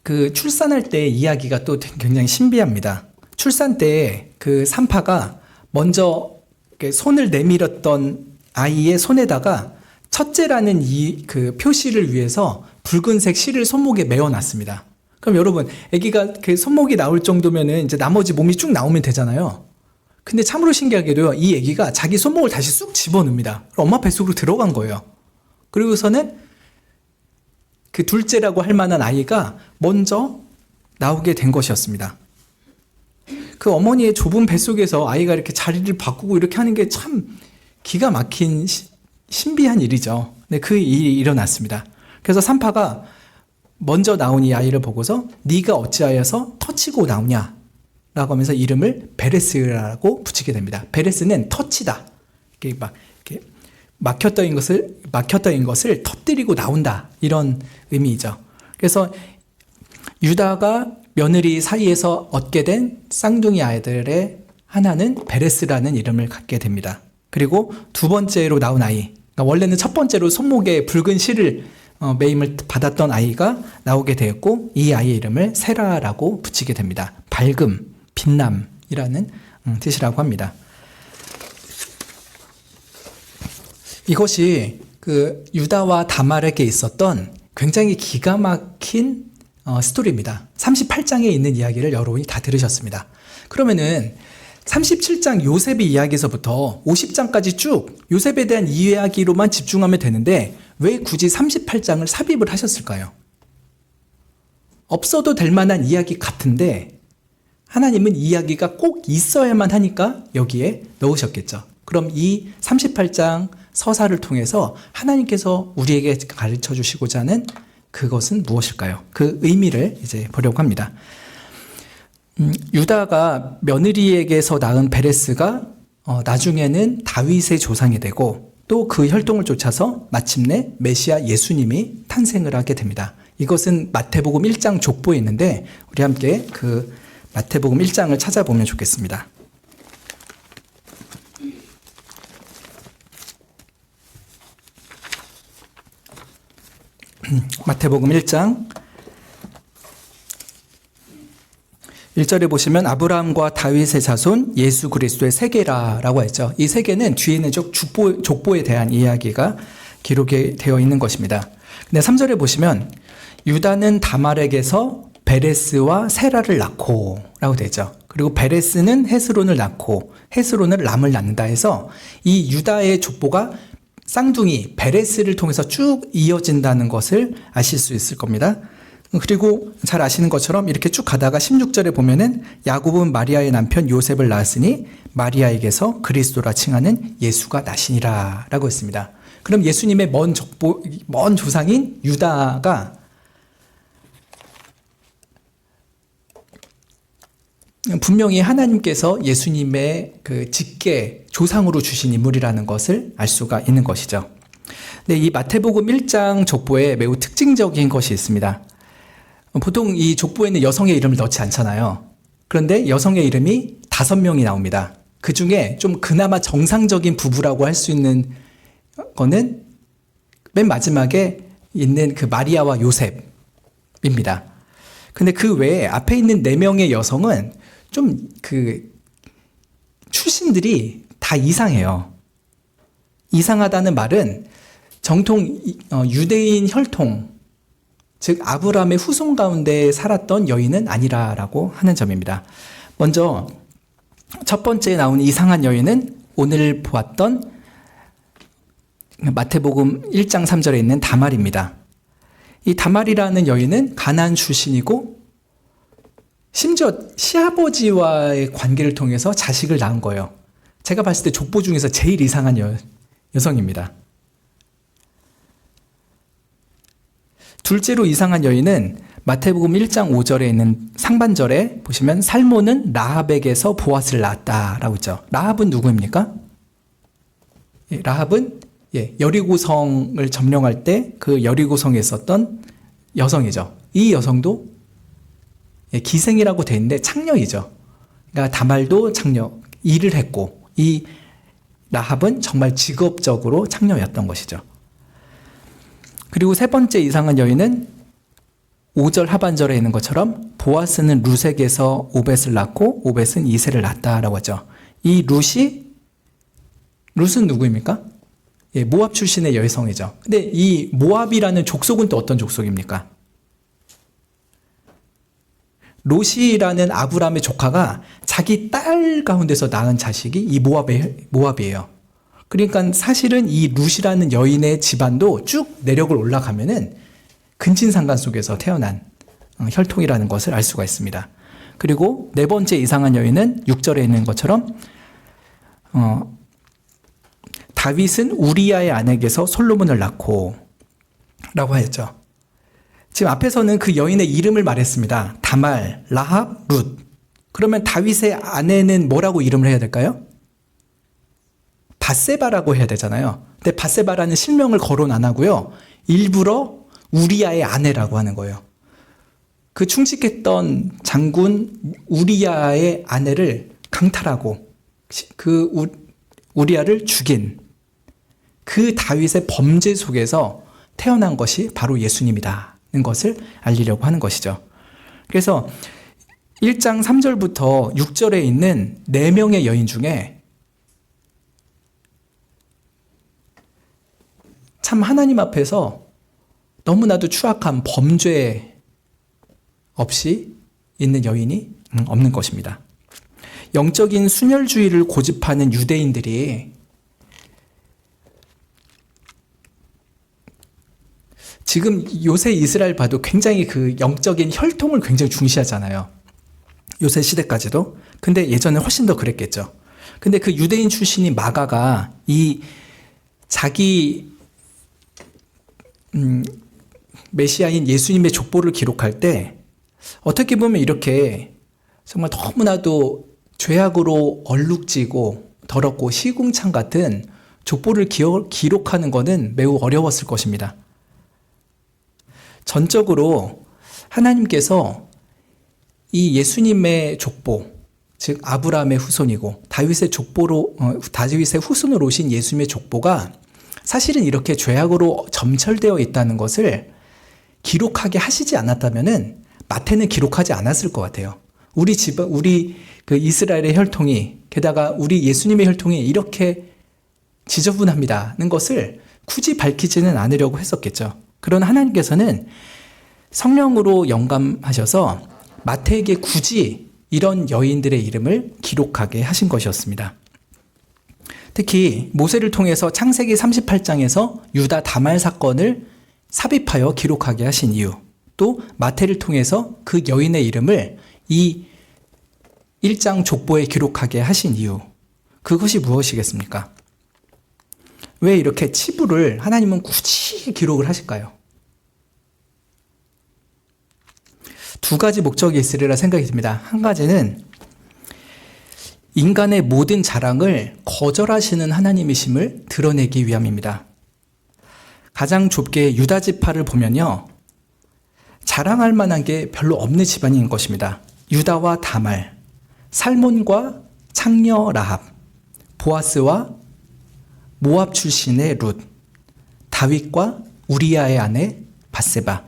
그 출산할 때 이야기가 또 굉장히 신비합니다. 출산 때 그 산파가 먼저 손을 내밀었던 아이의 손에다가 첫째라는 그 표시를 위해서 붉은색 실을 손목에 메어놨습니다. 그럼 여러분, 아기가 그 손목이 나올 정도면은 이제 나머지 몸이 쭉 나오면 되잖아요. 근데 참으로 신기하게도요, 이 아기가 자기 손목을 다시 쑥 집어넣습니다. 엄마 뱃속으로 들어간 거예요. 그리고서는 그 둘째라고 할 만한 아이가 먼저 나오게 된 것이었습니다. 그 어머니의 좁은 뱃속에서 아이가 이렇게 자리를 바꾸고 이렇게 하는 게 참 기가 막힌 신비한 일이죠. 네, 그 일이 일어났습니다. 그래서 산파가 먼저 나온 이 아이를 보고서 네가 어찌하여서 터치고 나오냐 라고 하면서 이름을 베레스라고 붙이게 됩니다. 베레스는 터치다. 이렇게 막혔던 것을 터뜨리고 나온다. 이런 의미이죠. 그래서 유다가 며느리 사이에서 얻게 된 쌍둥이 아이들의 하나는 베레스라는 이름을 갖게 됩니다. 그리고 두 번째로 나온 아이, 그러니까 원래는 첫 번째로 손목에 붉은 실을 매임을 받았던 아이가 나오게 되었고, 이 아이의 이름을 세라라고 붙이게 됩니다. 밝음, 빛남이라는 뜻이라고 합니다. 이것이 그 유다와 다말에게 있었던 굉장히 기가 막힌 스토리입니다. 38장에 있는 이야기를 여러분이 다 들으셨습니다. 그러면은 37장 요셉의 이야기에서부터 50장까지 쭉 요셉에 대한 이야기로만 집중하면 되는데 왜 굳이 38장을 삽입을 하셨을까요? 없어도 될 만한 이야기 같은데 하나님은 이야기가 꼭 있어야만 하니까 여기에 넣으셨겠죠. 그럼 이 38장 서사를 통해서 하나님께서 우리에게 가르쳐 주시고자 하는 그것은 무엇일까요? 그 의미를 이제 보려고 합니다. 유다가 며느리에게서 낳은 베레스가 나중에는 다윗의 조상이 되고 또 그 혈통을 쫓아서 마침내 메시아 예수님이 탄생을 하게 됩니다. 이것은 마태복음 1장 족보에 있는데 우리 함께 그 마태복음 1장을 찾아보면 좋겠습니다. 마태복음 1장 1절에 보시면 아브라함과 다윗의 자손 예수 그리스도의 세계라라고 했죠. 이 세계는 뒤에는 족보에 대한 이야기가 기록이 되어 있는 것입니다. 근데 3절에 보시면 유다는 다말에게서 베레스와 세라를 낳고 라고 되죠. 그리고 베레스는 헤스론을 낳고 헤스론은 람을 낳는다 해서 이 유다의 족보가 쌍둥이 베레스를 통해서 쭉 이어진다는 것을 아실 수 있을 겁니다. 그리고 잘 아시는 것처럼 이렇게 쭉 가다가 16절에 보면은 야곱은 마리아의 남편 요셉을 낳았으니 마리아에게서 그리스도라 칭하는 예수가 나시니라 라고 했습니다. 그럼 예수님의 먼 조상인 유다가 분명히 하나님께서 예수님의 그 직계 조상으로 주신 인물이라는 것을 알 수가 있는 것이죠. 근데 이 마태복음 1장 족보에 매우 특징적인 것이 있습니다. 보통 이 족보에는 여성의 이름을 넣지 않잖아요. 그런데 여성의 이름이 5명이 나옵니다. 그 중에 좀 그나마 정상적인 부부라고 할 수 있는 거는 맨 마지막에 있는 그 마리아와 요셉입니다. 근데 그 외에 앞에 있는 4명의 여성은 좀 그 출신들이 다 이상해요. 이상하다는 말은 정통 유대인 혈통, 즉 아브라함의 후손 가운데 살았던 여인은 아니라라고 하는 점입니다. 먼저 첫 번째 나온 이상한 여인은 오늘 보았던 마태복음 1장 3절에 있는 다말입니다. 이 다말이라는 여인은 가나안 출신이고 심지어 시아버지와의 관계를 통해서 자식을 낳은 거예요. 제가 봤을 때 족보 중에서 제일 이상한 여성입니다. 둘째로 이상한 여인은 마태복음 1장 5절에 있는 상반절에 보시면 살모는 라합에게서 보아스를 낳았다라고 있죠. 라합은 누구입니까? 라합은 여리고성을 점령할 때 그 여리고성에 있었던 여성이죠. 이 여성도 기생이라고 되어 있는데 창녀이죠. 그러니까 다말도 창녀, 일을 했고 이 라합은 정말 직업적으로 창녀였던 것이죠. 그리고 세 번째 이상한 여인은 5절 하반절에 있는 것처럼 보아스는 룻에게서 오벳을 낳고 오벳은 이새를 낳았다라고 하죠. 이 룻은 누구입니까? 모압 출신의 여성이죠. 근데 이 모압이라는 족속은 또 어떤 족속입니까? 롯이라는 아브라함의 조카가 자기 딸 가운데서 낳은 자식이 이 모압이에요. 그러니까 사실은 이 룻이라는 여인의 집안도 쭉 내력을 올라가면은 근친상간 속에서 태어난 혈통이라는 것을 알 수가 있습니다. 그리고 네 번째 이상한 여인은 6절에 있는 것처럼 다윗은 우리야의 아내에게서 솔로몬을 낳고 라고 하였죠. 지금 앞에서는 그 여인의 이름을 말했습니다. 다말, 라합, 룻. 그러면 다윗의 아내는 뭐라고 이름을 해야 될까요? 밧세바라고 해야 되잖아요. 근데 밧세바라는 실명을 거론 안 하고요. 일부러 우리야의 아내라고 하는 거예요. 그 충직했던 장군 우리야의 아내를 강탈하고 그 우리야를 죽인 그 다윗의 범죄 속에서 태어난 것이 바로 예수님이다는 것을 알리려고 하는 것이죠. 그래서 1장 3절부터 6절에 있는 4명의 여인 중에 참 하나님 앞에서 너무나도 추악한 범죄 없이 있는 여인이 없는 것입니다. 영적인 순혈주의를 고집하는 유대인들이 지금 요새 이스라엘 봐도 굉장히 그 영적인 혈통을 굉장히 중시하잖아요. 요새 시대까지도. 근데 예전에 훨씬 더 그랬겠죠. 근데 그 유대인 출신인 마가가 이 자기 메시아인 예수님의 족보를 기록할 때 어떻게 보면 이렇게 정말 너무나도 죄악으로 얼룩지고 더럽고 시궁창 같은 족보를 기록하는 것은 매우 어려웠을 것입니다. 전적으로 하나님께서 이 예수님의 족보, 즉 아브라함의 후손이고 다윗의 후손으로 오신 예수님의 족보가 사실은 이렇게 죄악으로 점철되어 있다는 것을 기록하게 하시지 않았다면은 마태는 기록하지 않았을 것 같아요. 우리 그 이스라엘의 혈통이, 게다가 우리 예수님의 혈통이 이렇게 지저분합니다는 것을 굳이 밝히지는 않으려고 했었겠죠. 그러나 하나님께서는 성령으로 영감하셔서 마태에게 굳이 이런 여인들의 이름을 기록하게 하신 것이었습니다. 특히 모세를 통해서 창세기 38장에서 유다 다말 사건을 삽입하여 기록하게 하신 이유, 또 마태를 통해서 그 여인의 이름을 이 1장 족보에 기록하게 하신 이유, 그것이 무엇이겠습니까? 왜 이렇게 치부를 하나님은 굳이 기록을 하실까요? 두 가지 목적이 있으리라 생각이 듭니다. 한 가지는 인간의 모든 자랑을 거절하시는 하나님이심을 드러내기 위함입니다. 가장 좁게 유다 지파를 보면요, 자랑할 만한 게 별로 없는 집안인 것입니다. 유다와 다말, 살몬과 창녀 라합, 보아스와 모압 출신의 룻, 다윗과 우리야의 아내 밧세바.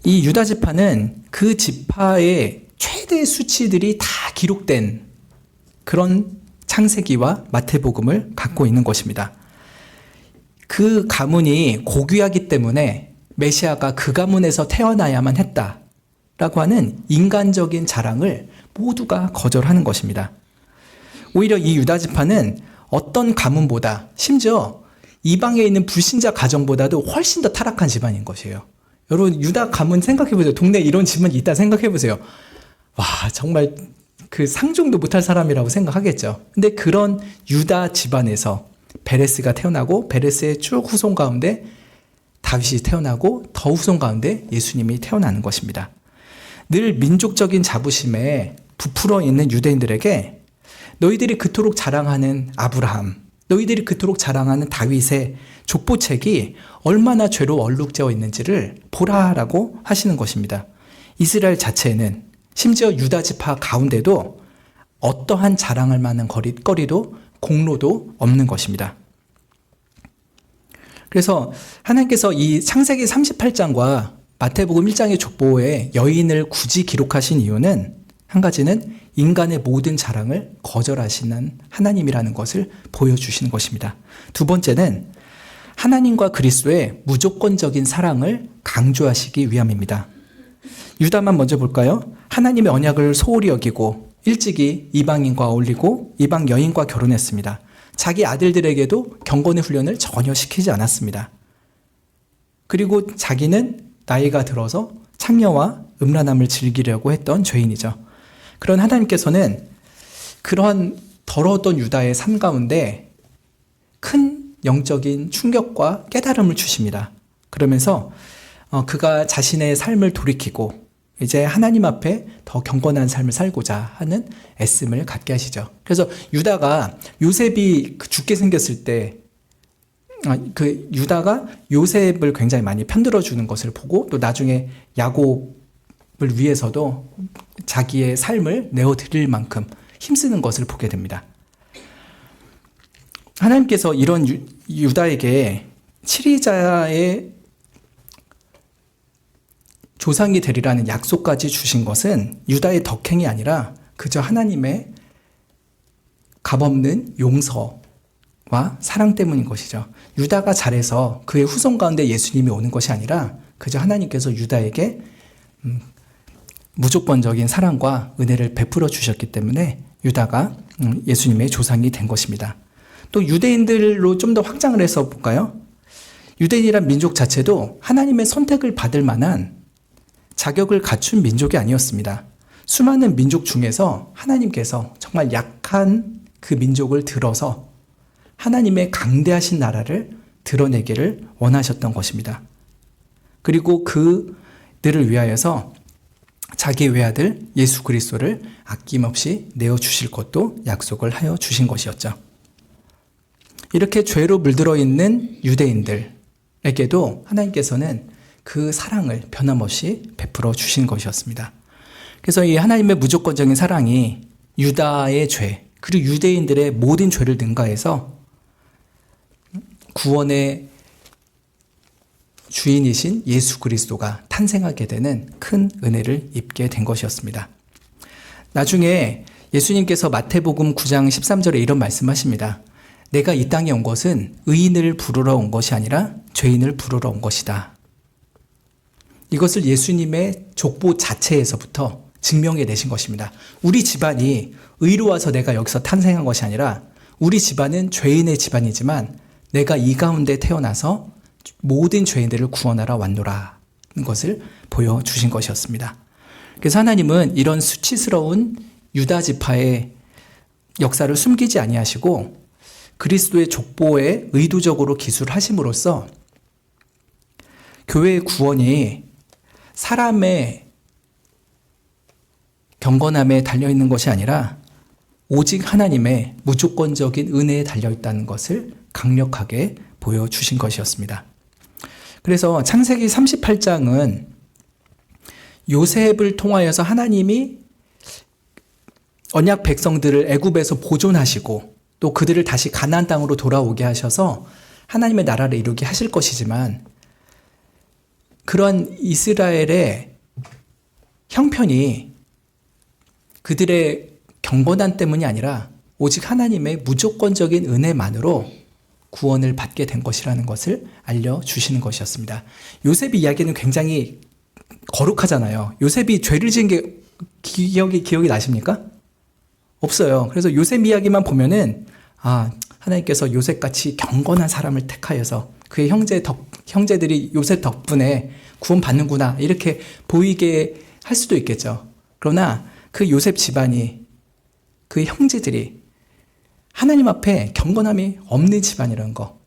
이 유다 지파는 그 지파의 최대 수치들이 다 기록된 그런 창세기와 마태복음을 갖고 있는 것입니다. 그 가문이 고귀하기 때문에 메시아가 그 가문에서 태어나야만 했다라고 하는 인간적인 자랑을 모두가 거절하는 것입니다. 오히려 이 유다 지파는 어떤 가문보다, 심지어 이방에 있는 불신자 가정보다도 훨씬 더 타락한 집안인 것이에요. 여러분, 유다 가문 생각해보세요. 동네에 이런 집안이 있다 생각해보세요. 와, 정말 그 상종도 못할 사람이라고 생각하겠죠. 근데 그런 유다 집안에서 베레스가 태어나고, 베레스의 쭉 후손 가운데 다윗이 태어나고, 더 후손 가운데 예수님이 태어나는 것입니다. 늘 민족적인 자부심에 부풀어 있는 유대인들에게 너희들이 그토록 자랑하는 아브라함, 너희들이 그토록 자랑하는 다윗의 족보책이 얼마나 죄로 얼룩져 있는지를 보라라고 하시는 것입니다. 이스라엘 자체에는, 심지어 유다 지파 가운데도 어떠한 자랑할 만한 거리도 공로도 없는 것입니다. 그래서 하나님께서 이 창세기 38장과 마태복음 1장의 족보에 여인을 굳이 기록하신 이유는, 한 가지는 인간의 모든 자랑을 거절하시는 하나님이라는 것을 보여주시는 것입니다. 두 번째는 하나님과 그리스도의 무조건적인 사랑을 강조하시기 위함입니다. 유다만 먼저 볼까요? 하나님의 언약을 소홀히 여기고 일찍이 이방인과 어울리고 이방 여인과 결혼했습니다. 자기 아들들에게도 경건의 훈련을 전혀 시키지 않았습니다. 그리고 자기는 나이가 들어서 창녀와 음란함을 즐기려고 했던 죄인이죠. 그런 하나님께서는 그러한 더러웠던 유다의 삶 가운데 큰 영적인 충격과 깨달음을 주십니다. 그러면서 그가 자신의 삶을 돌이키고 이제 하나님 앞에 더 경건한 삶을 살고자 하는 애씀을 갖게 하시죠. 그래서 유다가 요셉이 죽게 생겼을 때 그 유다가 요셉을 굉장히 많이 편들어 주는 것을 보고 또 나중에 야곱을 위해서도 자기의 삶을 내어 드릴 만큼 힘쓰는 것을 보게 됩니다. 하나님께서 이런 유다에게 7위자의 조상이 되리라는 약속까지 주신 것은 유다의 덕행이 아니라 그저 하나님의 값없는 용서와 사랑 때문인 것이죠. 유다가 잘해서 그의 후손 가운데 예수님이 오는 것이 아니라 그저 하나님께서 유다에게 무조건적인 사랑과 은혜를 베풀어 주셨기 때문에 유다가 예수님의 조상이 된 것입니다. 또 유대인들로 좀 더 확장을 해서 볼까요? 유대인이란 민족 자체도 하나님의 선택을 받을 만한 자격을 갖춘 민족이 아니었습니다. 수많은 민족 중에서 하나님께서 정말 약한 그 민족을 들어서 하나님의 강대하신 나라를 드러내기를 원하셨던 것입니다. 그리고 그들을 위하여서 자기의 외아들 예수 그리스도를 아낌없이 내어주실 것도 약속을 하여 주신 것이었죠. 이렇게 죄로 물들어 있는 유대인들에게도 하나님께서는 그 사랑을 변함없이 베풀어 주신 것이었습니다. 그래서 이 하나님의 무조건적인 사랑이 유다의 죄, 그리고 유대인들의 모든 죄를 능가해서 구원의 주인이신 예수 그리스도가 탄생하게 되는 큰 은혜를 입게 된 것이었습니다. 나중에 예수님께서 마태복음 9장 13절에 이런 말씀하십니다. 내가 이 땅에 온 것은 의인을 부르러 온 것이 아니라 죄인을 부르러 온 것이다. 이것을 예수님의 족보 자체에서부터 증명해 내신 것입니다. 우리 집안이 의로워서 내가 여기서 탄생한 것이 아니라 우리 집안은 죄인의 집안이지만 내가 이 가운데 태어나서 모든 죄인들을 구원하러 왔노라는 것을 보여주신 것이었습니다. 그래서 하나님은 이런 수치스러운 유다 지파의 역사를 숨기지 아니하시고 그리스도의 족보에 의도적으로 기술하심으로써 교회의 구원이 사람의 경건함에 달려있는 것이 아니라 오직 하나님의 무조건적인 은혜에 달려있다는 것을 강력하게 보여주신 것이었습니다. 그래서 창세기 38장은 요셉을 통하여서 하나님이 언약 백성들을 애굽에서 보존하시고 또 그들을 다시 가나안 땅으로 돌아오게 하셔서 하나님의 나라를 이루게 하실 것이지만 그러한 이스라엘의 형편이 그들의 경건함 때문이 아니라 오직 하나님의 무조건적인 은혜만으로 구원을 받게 된 것이라는 것을 알려주시는 것이었습니다. 요셉의 이야기는 굉장히 거룩하잖아요. 요셉이 죄를 지은 게 기억이 나십니까? 없어요. 그래서 요셉 이야기만 보면은 하나님께서 요셉같이 경건한 사람을 택하여서 그의 형제들이 요셉 덕분에 구원받는구나 이렇게 보이게 할 수도 있겠죠. 그러나 그 요셉 집안이 그 형제들이 하나님 앞에 경건함이 없는 집안이라는 거,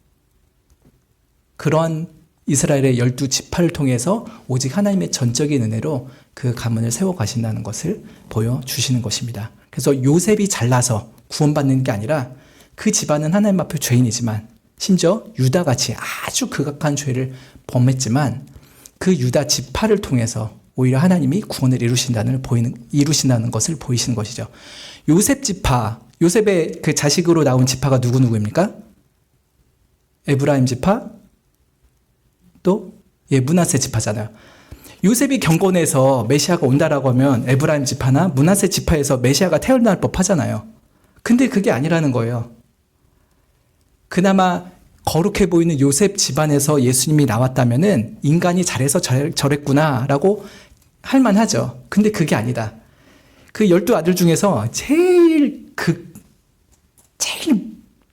그러한 이스라엘의 12지파를 통해서 오직 하나님의 전적인 은혜로 그 가문을 세워가신다는 것을 보여주시는 것입니다. 그래서 요셉이 잘나서 구원받는 게 아니라 그 집안은 하나님 앞에 죄인이지만 심지어 유다같이 아주 극악한 죄를 범했지만 그 유다 지파를 통해서 오히려 하나님이 구원을 이루신다는 것을 보이시는 것이죠. 요셉 지파, 요셉의 그 자식으로 나온 지파가 누구입니까? 에브라임 지파, 또 므낫세 지파잖아요. 요셉이 경건해서 메시아가 온다라고 하면 에브라임 지파나 므낫세 지파에서 메시아가 태어날 법하잖아요. 근데 그게 아니라는 거예요. 그나마 거룩해 보이는 요셉 집안에서 예수님이 나왔다면은 인간이 잘해서 저랬구나라고 할 만하죠. 근데 그게 아니다. 그 12아들 중에서 제일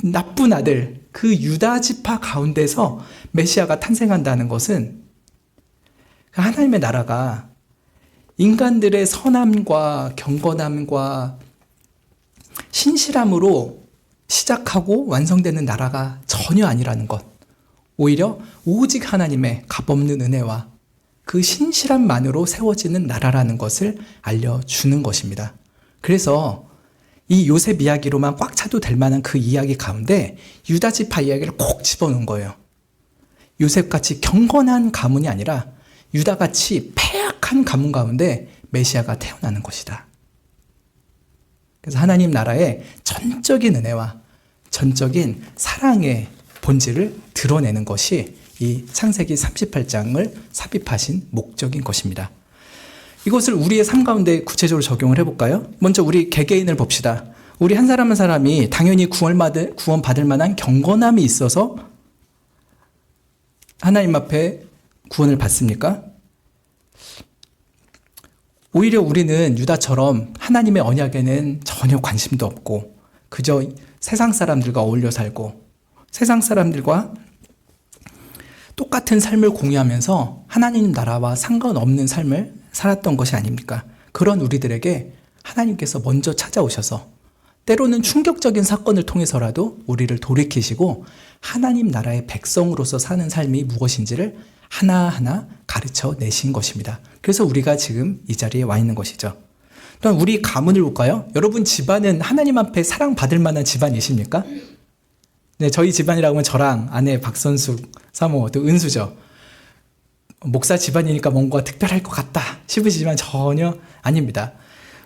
나쁜 아들, 그 유다 지파 가운데서 메시아가 탄생한다는 것은 하나님의 나라가 인간들의 선함과 경건함과 신실함으로 시작하고 완성되는 나라가 전혀 아니라는 것. 오히려 오직 하나님의 값없는 은혜와 그 신실함만으로 세워지는 나라라는 것을 알려주는 것입니다. 그래서 이 요셉 이야기로만 꽉 차도 될 만한 그 이야기 가운데 유다 지파 이야기를 꼭 집어넣은 거예요. 요셉같이 경건한 가문이 아니라 유다같이 패악한 가문 가운데 메시아가 태어나는 것이다. 그래서 하나님 나라의 전적인 은혜와 전적인 사랑의 본질을 드러내는 것이 이 창세기 38장을 삽입하신 목적인 것입니다. 이것을 우리의 삶 가운데 구체적으로 적용을 해볼까요? 먼저 우리 개개인을 봅시다. 우리 한 사람 한 사람이 당연히 구원받을 만한 경건함이 있어서 하나님 앞에 구원을 받습니까? 오히려 우리는 유다처럼 하나님의 언약에는 전혀 관심도 없고 그저 세상 사람들과 어울려 살고 세상 사람들과 똑같은 삶을 공유하면서 하나님 나라와 상관없는 삶을 살았던 것이 아닙니까? 그런 우리들에게 하나님께서 먼저 찾아오셔서 때로는 충격적인 사건을 통해서라도 우리를 돌이키시고 하나님 나라의 백성으로서 사는 삶이 무엇인지를 하나하나 가르쳐 내신 것입니다. 그래서 우리가 지금 이 자리에 와 있는 것이죠. 또한 우리 가문을 볼까요? 여러분 집안은 하나님 앞에 사랑받을 만한 집안이십니까? 네, 저희 집안이라고 하면 저랑 아내 박선숙 사모 또 은수죠. 목사 집안이니까 뭔가 특별할 것 같다 싶으시지만 전혀 아닙니다.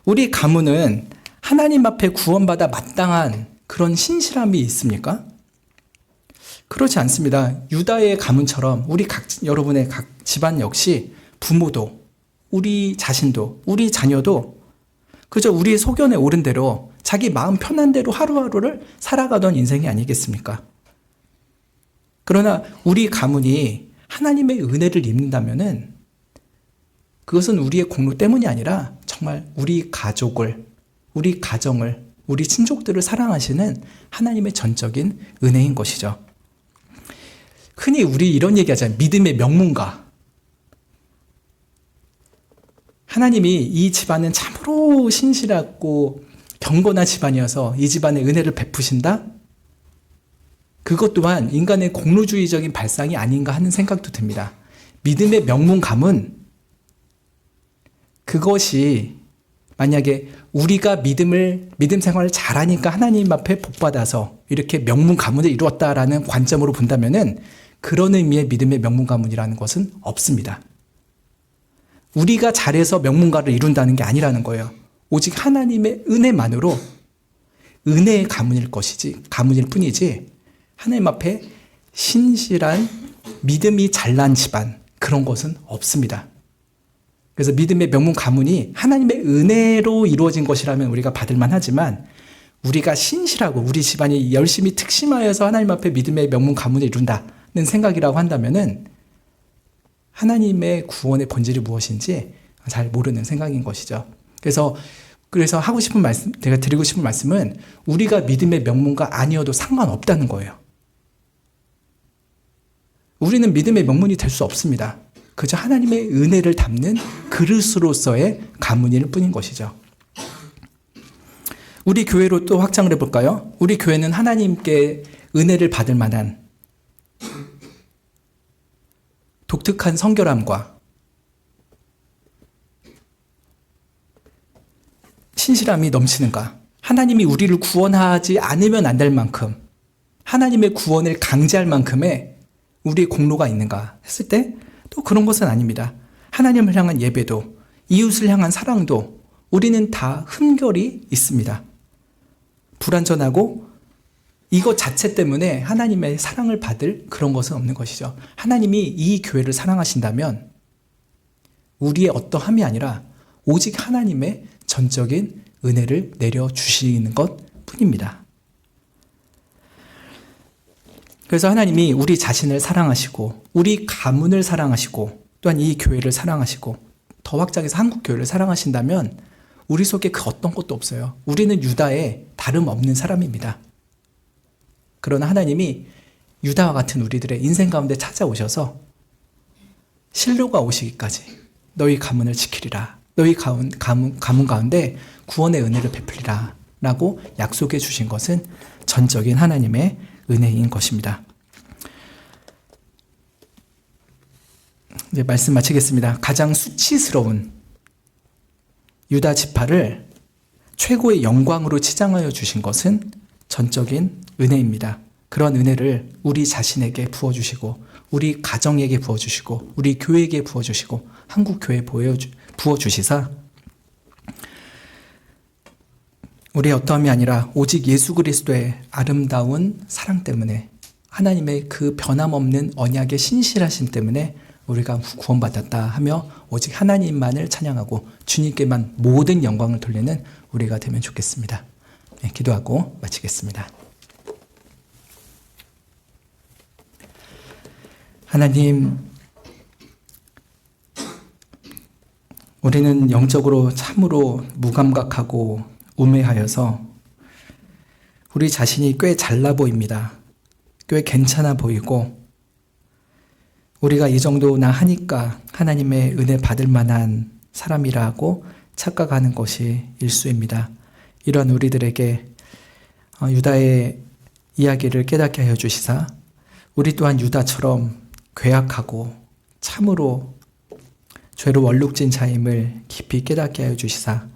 우리 가문은 하나님 앞에 구원받아 마땅한 그런 신실함이 있습니까? 그렇지 않습니다. 유다의 가문처럼 여러분의 각 집안 역시 부모도 우리 자신도 우리 자녀도 그저 우리의 소견에 오른 대로 자기 마음 편한 대로 하루하루를 살아가던 인생이 아니겠습니까? 그러나 우리 가문이 하나님의 은혜를 입는다면은 그것은 우리의 공로 때문이 아니라 정말 우리 가족을, 우리 가정을, 우리 친족들을 사랑하시는 하나님의 전적인 은혜인 것이죠. 흔히 우리 이런 얘기 하잖아요. 믿음의 명문가. 하나님이 이 집안은 참으로 신실하고 경건한 집안이어서 이 집안에 은혜를 베푸신다? 그것 또한 인간의 공로주의적인 발상이 아닌가 하는 생각도 듭니다. 믿음의 명문가문, 그것이 만약에 우리가 믿음 생활을 잘하니까 하나님 앞에 복받아서 이렇게 명문가문을 이루었다라는 관점으로 본다면은 그런 의미의 믿음의 명문가문이라는 것은 없습니다. 우리가 잘해서 명문가를 이룬다는 게 아니라는 거예요. 오직 하나님의 은혜만으로 은혜의 가문일 뿐이지 하나님 앞에 신실한 믿음이 잘난 집안 그런 것은 없습니다. 그래서 믿음의 명문 가문이 하나님의 은혜로 이루어진 것이라면 우리가 받을 만하지만 우리가 신실하고 우리 집안이 열심히 특심하여서 하나님 앞에 믿음의 명문 가문을 이룬다는 생각이라고 한다면은 하나님의 구원의 본질이 무엇인지 잘 모르는 생각인 것이죠. 그래서 하고 싶은 말씀, 제가 드리고 싶은 말씀은 우리가 믿음의 명문가 아니어도 상관없다는 거예요. 우리는 믿음의 명문이 될 수 없습니다. 그저 하나님의 은혜를 담는 그릇으로서의 가문일 뿐인 것이죠. 우리 교회로 또 확장을 해볼까요? 우리 교회는 하나님께 은혜를 받을 만한 독특한 성결함과 신실함이 넘치는가? 하나님이 우리를 구원하지 않으면 안 될 만큼 하나님의 구원을 강제할 만큼의 우리의 공로가 있는가 했을 때 또 그런 것은 아닙니다. 하나님을 향한 예배도 이웃을 향한 사랑도 우리는 다 흠결이 있습니다. 불완전하고 이것 자체 때문에 하나님의 사랑을 받을 그런 것은 없는 것이죠. 하나님이 이 교회를 사랑하신다면 우리의 어떠함이 아니라 오직 하나님의 전적인 은혜를 내려주시는 것 뿐입니다. 그래서 하나님이 우리 자신을 사랑하시고 우리 가문을 사랑하시고 또한 이 교회를 사랑하시고 더 확장해서 한국교회를 사랑하신다면 우리 속에 그 어떤 것도 없어요. 우리는 유다에 다름없는 사람입니다. 그러나 하나님이 유다와 같은 우리들의 인생 가운데 찾아오셔서 실로가 오시기까지 너희 가문을 지키리라. 너희 가문 가운데 구원의 은혜를 베풀리라 라고 약속해 주신 것은 전적인 하나님의 은혜인 것입니다. 이제 말씀 마치겠습니다. 가장 수치스러운 유다 지파를 최고의 영광으로 치장하여 주신 것은 전적인 은혜입니다. 그런 은혜를 우리 자신에게 부어주시고 우리 가정에게 부어주시고 우리 교회에게 부어주시고 한국교회에 부어주시사 우리의 어떠함이 아니라 오직 예수 그리스도의 아름다운 사랑 때문에 하나님의 그 변함없는 언약의 신실하심 때문에 우리가 구원받았다 하며 오직 하나님만을 찬양하고 주님께만 모든 영광을 돌리는 우리가 되면 좋겠습니다. 네, 기도하고 마치겠습니다. 하나님, 우리는 영적으로 참으로 무감각하고 우매하여서 우리 자신이 꽤 잘나 보입니다. 꽤 괜찮아 보이고 우리가 이 정도나 하니까 하나님의 은혜 받을 만한 사람이라고 착각하는 것이 일수입니다. 이런 우리들에게 유다의 이야기를 깨닫게 하여 주시사 우리 또한 유다처럼 괴악하고 참으로 죄로 월룩진 자임을 깊이 깨닫게 하여 주시사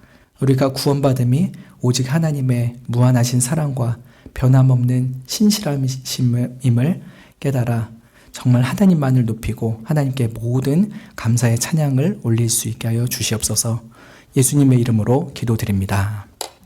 우리가 구원받음이 오직 하나님의 무한하신 사랑과 변함없는 신실함임을 깨달아 정말 하나님만을 높이고 하나님께 모든 감사의 찬양을 올릴 수 있게 하여 주시옵소서. 예수님의 이름으로 기도드립니다.